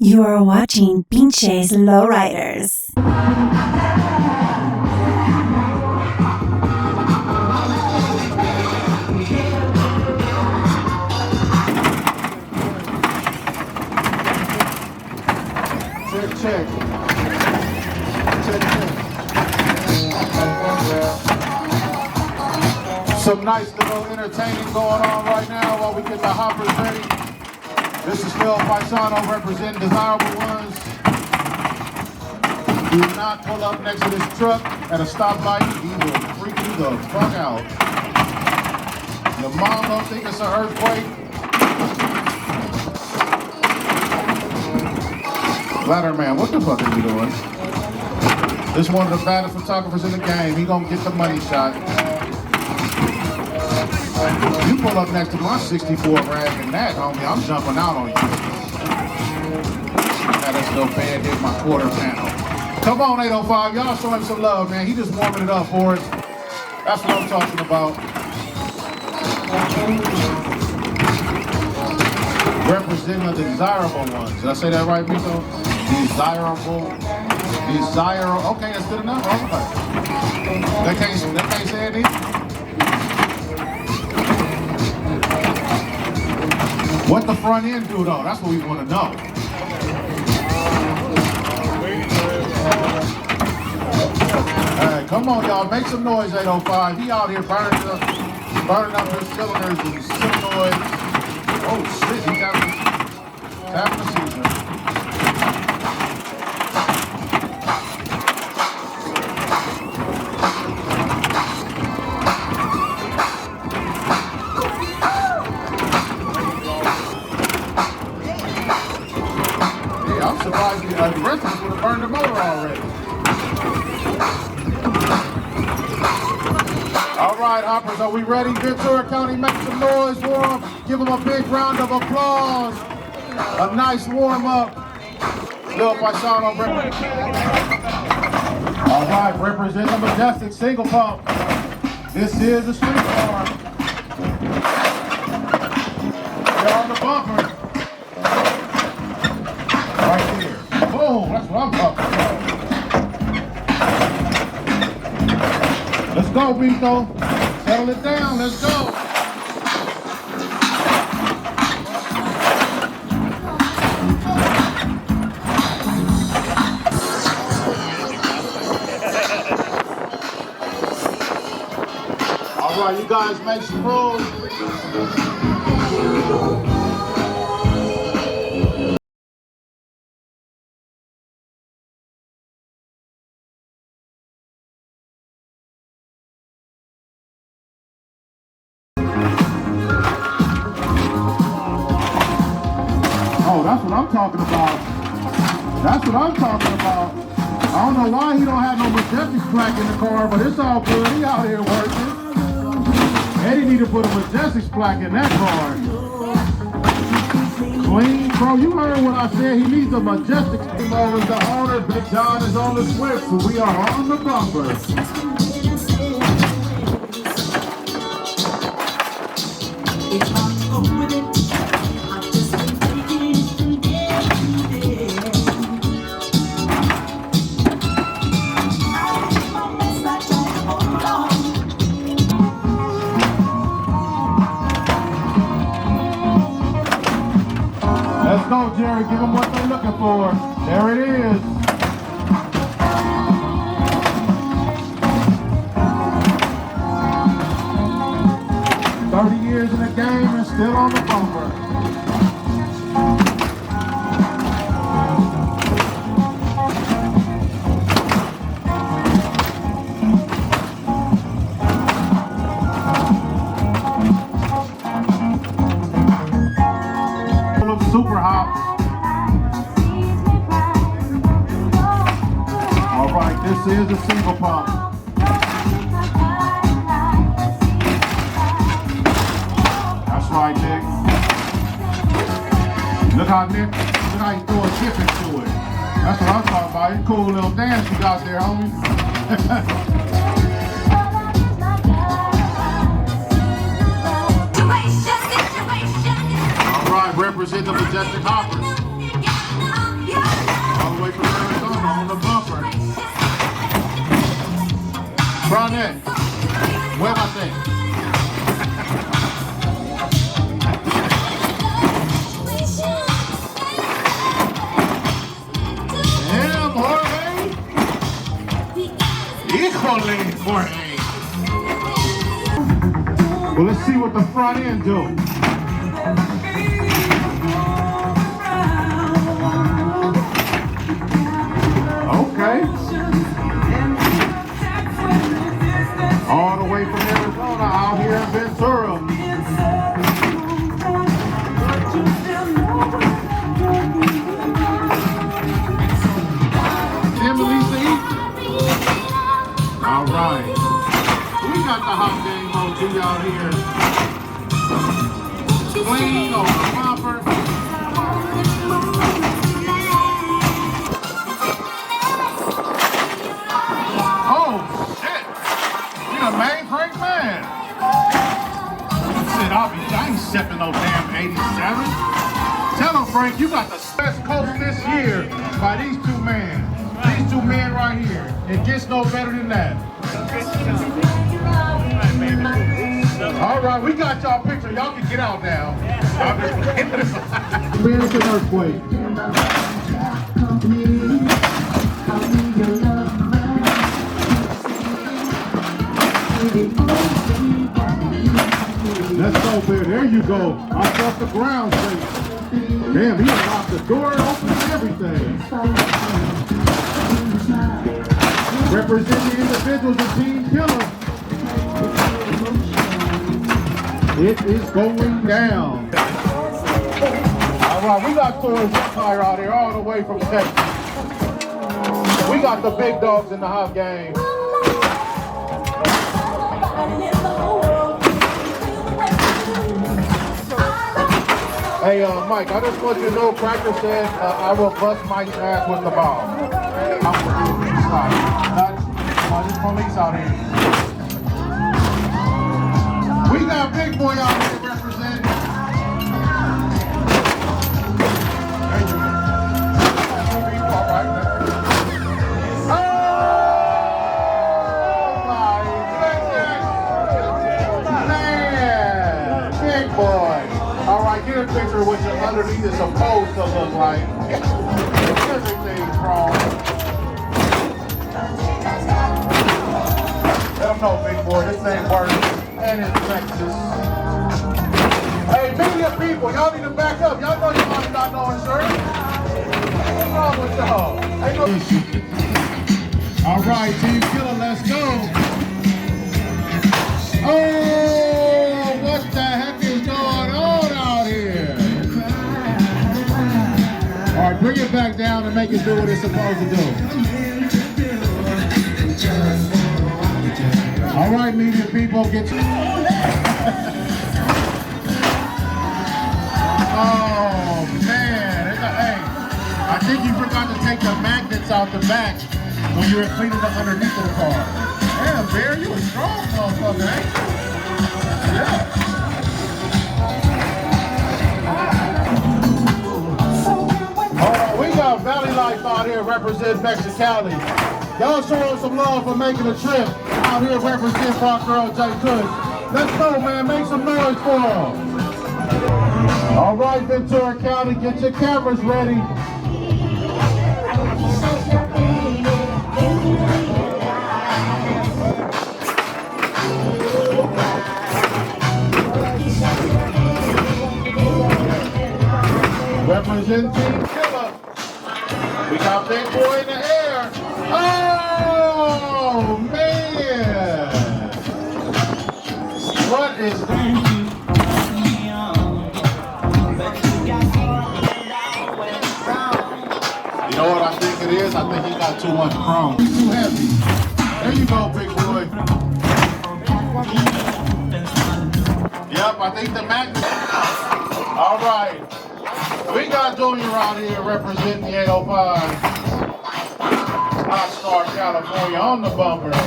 You are watching Pinches Lowriders. Check. Some nice little entertaining going on right now while we get the hoppers ready. This is Phil Paisano representing Desirable Ones. Do not pull up next to this truck at a stoplight. He will freak you the fuck out. Your mom don't think it's an earthquake. Ladderman, what the fuck are you doing? This is one of the baddest photographers in the game. He gonna get the money shot. You pull up next to my 64 rag and that, homie, I'm jumping out on you. Now this little bad hit my quarter panel. Come on, 805, y'all show him some love, man. He just warming it up for us. That's what I'm talking about. Representing the Desirable Ones. Did I say that right, Miko? Desirable. Okay, that's good enough. All right. They can't say it either. What the front end do though? That's what we want to know. Hey, come on, y'all, make some noise, 805. He out here burning up his cylinders and solenoids. Oh shit, he got having a seizure. I'm surprised the rest of us would have burned the motor already. All right, hoppers, are we ready? Ventura County, make some noise for them. Give them a big round of applause. A nice warm-up. Lil Paisano. All right, represent the Majestic single pump. This is a street car. They're on the bumper. Right here. Boom, that's what I'm talking about. Let's go, Bito. Settle it down, let's go. All right, you guys make some room. Oh, that's what I'm talking about. That's what I'm talking about. I don't know why he don't have no Majestic plaque in the car, but it's all good. He out here working. Eddie need to put a Majestic plaque in that car. Clean, bro. You heard what I said. He needs a Majestic. Lobo is the owner. Big John is on the Swift, so we are on the bumper. Let's go, Jerry. Give them what they're looking for. There it is. Years in the game and still on the bumper. Looks super hot. All right, this is a single pump. Right, Nick. Look how he threw a chip into it. That's what I'm talking about. It's a cool little dance you got there, homie. All right, represent the Majestic Hoppers. Barnett. Muévase. Damn, Jorge. Híjole, Jorge. Well, let's see what the front end do. Okay. All the way from Arizona out here in Ventura. Emily C. All right. We got the hot game OG out here. Clean on the bumper. Oh, shit. You the mainframe man. Shit, I ain't stepping no damn 87. Tell him, Frank, you got the best coach this year by these two men. These two men right here. It gets no better than that. All right, we got y'all picture. Y'all can get out now. American earthquake. Let's go, Bear. There you go. Off the ground, safe. Damn, he unlocked the door, opened everything. Representing the individuals of Team Killer. It is going down. All right, we got Tourist Empire out here all the way from Texas. We got the big dogs in the hot game. Hey, Mike, I just want you to know, practice said I will bust Mike's ass with the ball. There's police out here. We got Big Boy out here representing. There you go. Oh, my goodness. Man, Big Boy. All right, get a picture of what your underneath is supposed to look like. Everything's wrong. Let them know, Big Boy, this ain't working. And it's Texas. Hey, media people, y'all need to back up. Y'all know y'all ain't got no insurance. What's wrong with y'all? Ain't no issue. All right, Team Killer, let's go. Oh, what the heck is going on out here? All right, bring it back down and make it do what it's supposed to do. All right, media people, get you. Oh, man. Hey, I think you forgot to take the magnets out the back when you were cleaning the underneath of the car. Damn, Bear, you a strong motherfucker, ain't you? Yeah. We got Valley Life out here representing Mexicali. Y'all show us some love for making a trip out here representing our girl Jkush. Let's go, man. Make some noise for her. All right, Ventura County, get your cameras ready. Representing Team Killer. We got Big Boy in the air. Oh, man. What is that? You know what I think it is? I think he got too much chrome. He's too heavy. There you go, Big Boy. Yep, I think the magnet. All right. We got Junior out here representing the 805. Hot Star, California on the bumper. That's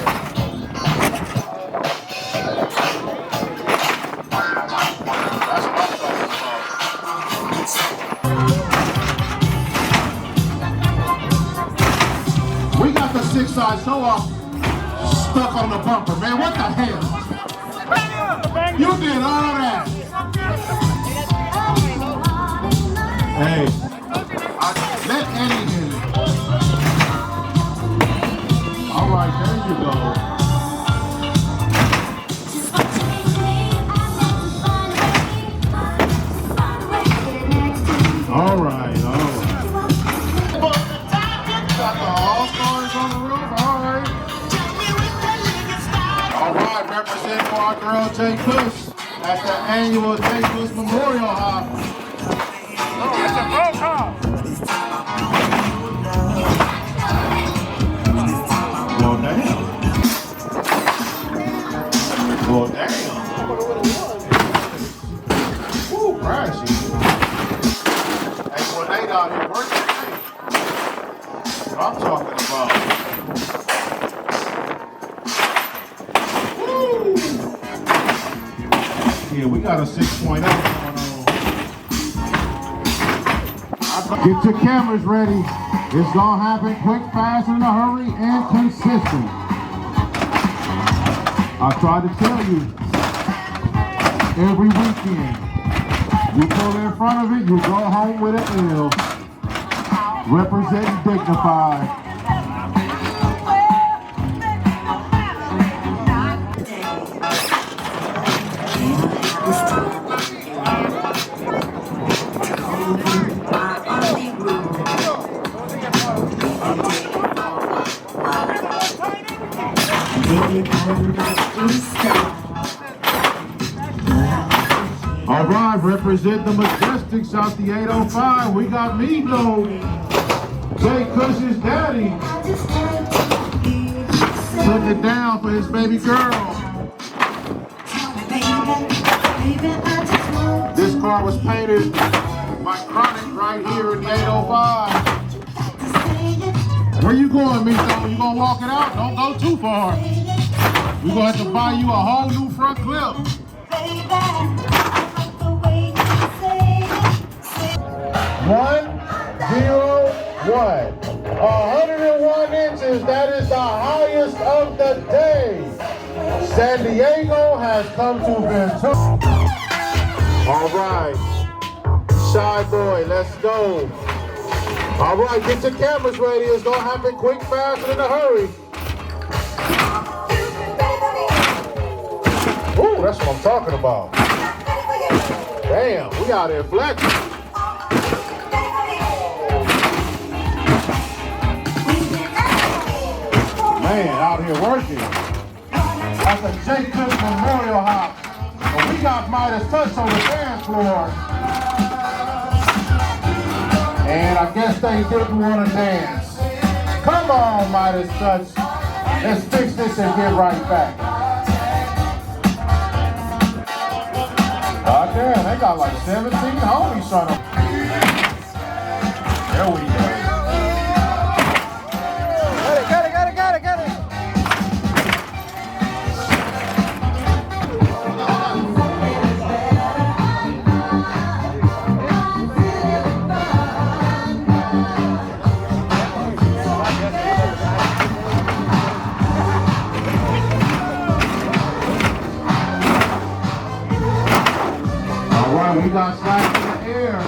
what I'm talking about. We got the 6 side so stuck on the bumper, man. What the hell? You did all that. Hey, let Eddie hit it. All right, there you go. All right, all right. Got the All-Stars on the roof, all right. All right, representing our girl Jkush at the annual Jkush Memorial Hop. Oh, it's a roll call. Well, damn. Well, damn. Woo, crashy. Hey, well, they out here working, hey. That's what I'm talking about. Woo. Yeah, we got a 6.0 going on. Get your cameras ready. It's gonna happen quick, fast, in a hurry, and consistent. I tried to tell you, every weekend, you pull in front of it, you go home with an L. Representing dignified. All right, represent the Majestics out the 805. We got me though. Jkush's daddy. Putting it down for his baby girl. This car was painted by Chronic right here in the 805. Where you going, Mito? You gonna walk it out? Don't go too far. We're gonna have to buy you a whole new front clip. 101. 101 inches. That is the highest of the day. San Diego has come to Ventura. All right. Shy boy, let's go. All right, get your cameras ready. It's gonna happen quick, fast, and in a hurry. Ooh, that's what I'm talking about. Damn, we out here flexing. Man, out here working. That's a Jkush Memorial Hop. And we got Midas Touch on the dance floor. And I guess they didn't want to dance. Come on, Midas Touch. Let's fix this and get right back. God damn, they got like 17 homies trying to. There we go. Got it. All right, we got flags in the air.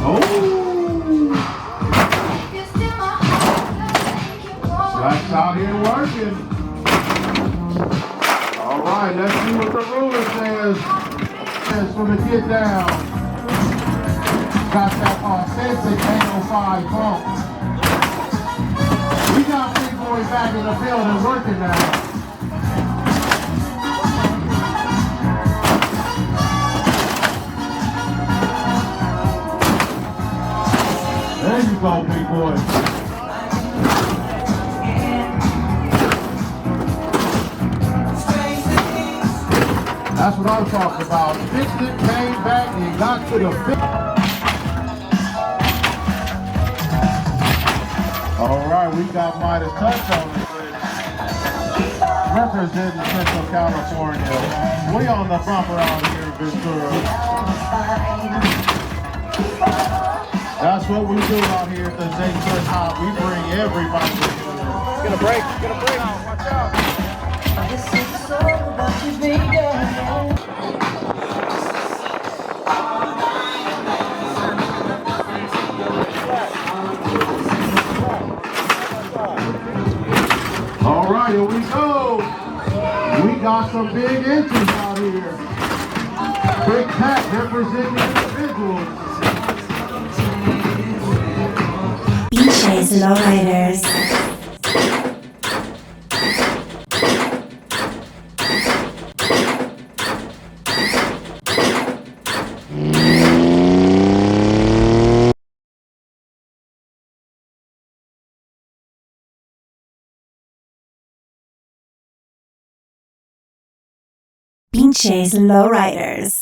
Oh! Flags out here working. All right, let's see what the ruler says. Says from the get down. Got that authentic 805 bump. We got big boys back in the building working now. There you go, big boy. That's what I'm talking about. Fixed it, came back, and got to the fix. All right, we got Midas Touch on it. Representing Central California. We on the bumper out here in Ventura. That's what we do out here at the Jkush Hop. We bring everybody together. Get a break. Get a break. Watch out. All right, here we go. We got some big entries out here. Big Pat representing individuals. Pinches Lowriders. Pinches Lowriders.